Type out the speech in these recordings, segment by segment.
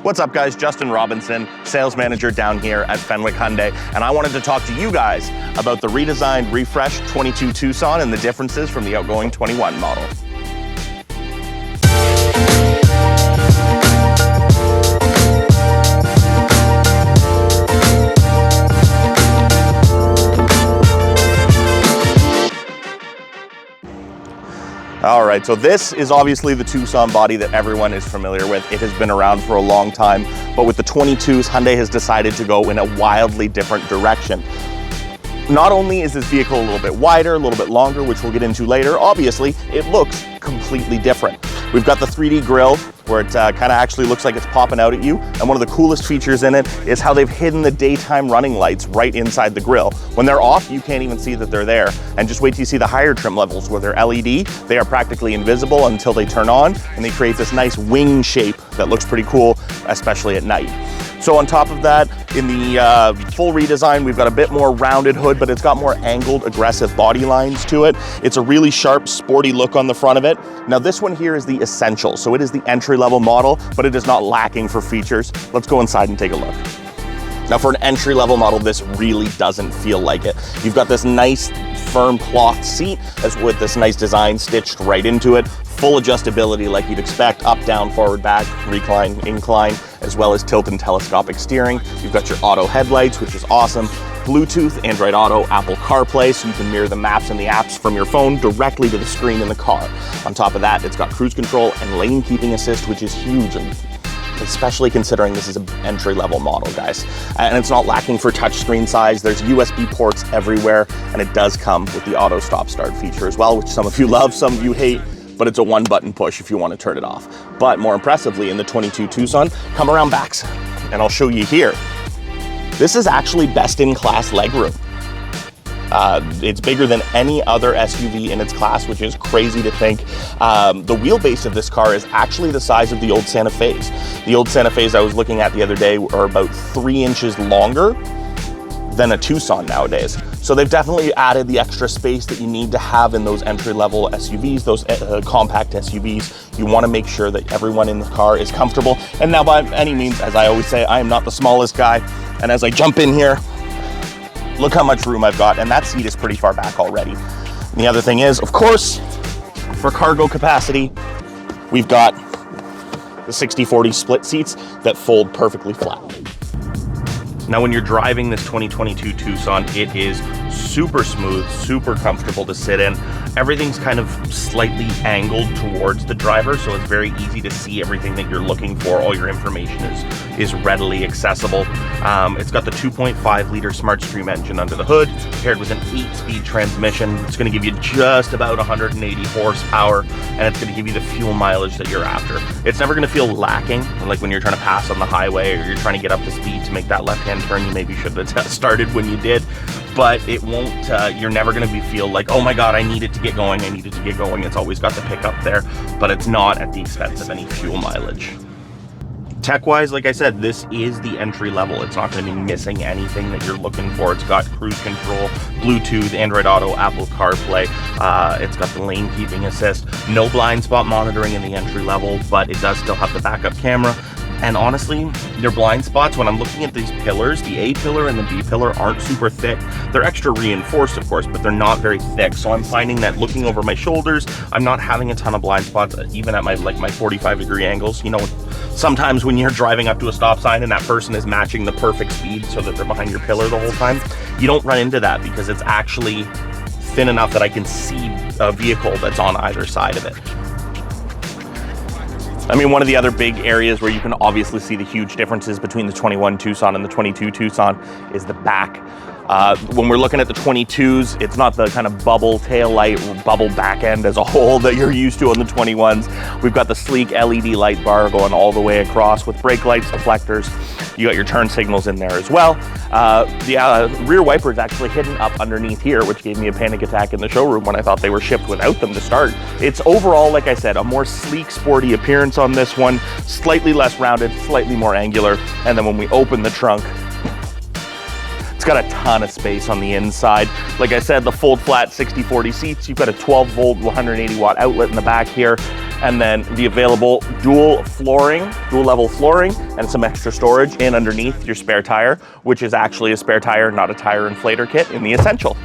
What's up guys, Justin Robinson, sales manager down here at Fenwick Hyundai, and I wanted to talk to you guys about the redesigned, refreshed 22 Tucson and the differences from the outgoing 21 model. All right, so this is obviously the Tucson body that everyone is familiar with. It has been around for a long time, but with the 22s, Hyundai has decided to go in a wildly different direction. Not only is this vehicle a little bit wider, a little bit longer, which we'll get into later, obviously, it looks completely different. We've got the 3D grille, where it kind of actually looks like it's popping out at you. And one of the coolest features in it is how they've hidden the daytime running lights right inside the grille. When they're off, you can't even see that they're there. And just wait till you see the higher trim levels where they're LED. They are practically invisible until they turn on, and they create this nice wing shape that looks pretty cool, especially at night. So on top of that, in the full redesign, we've got a bit more rounded hood, but it's got more angled, aggressive body lines to it. It's a really sharp, sporty look on the front of it. Now this one here is the Essential, so it is the entry-level model, but it is not lacking for features. Let's go inside and take a look. Now for an entry-level model, this really doesn't feel like it. You've got this nice, firm cloth seat with this nice design stitched right into it. Full adjustability like you'd expect, up, down, forward, back, recline, incline, as well as tilt and telescopic steering. You've got your auto headlights, which is awesome. Bluetooth, Android Auto, Apple CarPlay, so you can mirror the maps and the apps from your phone directly to the screen in the car. On top of that, it's got cruise control and lane keeping assist, which is huge, and especially considering this is an entry-level model, guys. And it's not lacking for touchscreen size. There's USB ports everywhere, and it does come with the auto stop-start feature as well, which some of you love, some of you hate, but it's a one-button push if you want to turn it off. But more impressively, in the 22 Tucson, come around backs, and I'll show you here. This is actually best-in-class legroom. It's bigger than any other SUV in its class, which is crazy to think. The wheelbase of this car is actually the size of the old Santa Fe's. The old Santa Fe's I was looking at the other day are about 3 inches longer than a Tucson nowadays. So they've definitely added the extra space that you need to have in those entry-level SUVs, those compact SUVs. You want to make sure that everyone in the car is comfortable. And now by any means, as I always say, I am not the smallest guy. And as I jump in here, look how much room I've got, and that seat is pretty far back already. And the other thing is, of course, for cargo capacity, we've got the 60-40 split seats that fold perfectly flat. Now, when you're driving this 2022 Tucson, it is super smooth, super comfortable to sit in. Everything's kind of slightly angled towards the driver, so it's very easy to see everything that you're looking for. All your information is readily accessible. It's got the 2.5 liter SmartStream engine under the hood, paired with an 8-speed transmission. It's going to give you just about 180 horsepower, and it's going to give you the fuel mileage that you're after. It's never going to feel lacking, like when you're trying to pass on the highway or you're trying to get up to speed to make that left-hand turn you maybe should have started when you did. But it won't, you're never going to feel like, oh my God, I need it to get going, I need it to get going. It's always got the pickup there, but it's not at the expense of any fuel mileage. Tech-wise, like I said, this is the entry level. It's not going to be missing anything that you're looking for. It's got cruise control, Bluetooth, Android Auto, Apple CarPlay. It's got the lane keeping assist. No blind spot monitoring in the entry level, but it does still have the backup camera. And honestly, their blind spots, when I'm looking at these pillars, the A pillar and the B pillar aren't super thick. They're extra reinforced, of course, but they're not very thick. So I'm finding that looking over my shoulders, I'm not having a ton of blind spots, even at my 45-degree angles. You know, sometimes when you're driving up to a stop sign and that person is matching the perfect speed so that they're behind your pillar the whole time, you don't run into that because it's actually thin enough that I can see a vehicle that's on either side of it. I mean, one of the other big areas where you can obviously see the huge differences between the 21 Tucson and the 22 Tucson is the back. When we're looking at the 22s, it's not the kind of bubble tail light, bubble back end as a whole that you're used to on the 21s. We've got the sleek LED light bar going all the way across with brake lights, deflectors. You got your turn signals in there as well. The rear wiper is actually hidden up underneath here, which gave me a panic attack in the showroom when I thought they were shipped without them to start. It's overall, like I said, a more sleek, sporty appearance on this one, slightly less rounded, slightly more angular. And then when we open the trunk, it's got a ton of space on the inside. Like I said, the fold flat 60/40 seats. You've got a 12 volt, 180 watt outlet in the back here. And then the available dual level flooring, and some extra storage in underneath your spare tire, which is actually a spare tire, not a tire inflator kit in the Essential.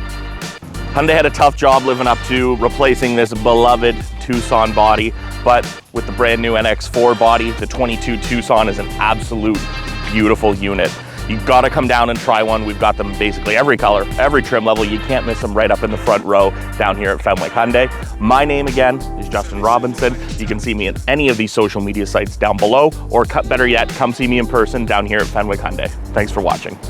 Hyundai had a tough job living up to replacing this beloved Tucson body, but with the brand new NX4 body, the 22 Tucson is an absolute beautiful unit. You've got to come down and try one. We've got them basically every color, every trim level. You can't miss them right up in the front row down here at Fenwick Hyundai. My name again is Justin Robinson. You can see me at any of these social media sites down below, or better yet, come see me in person down here at Fenwick Hyundai. Thanks for watching.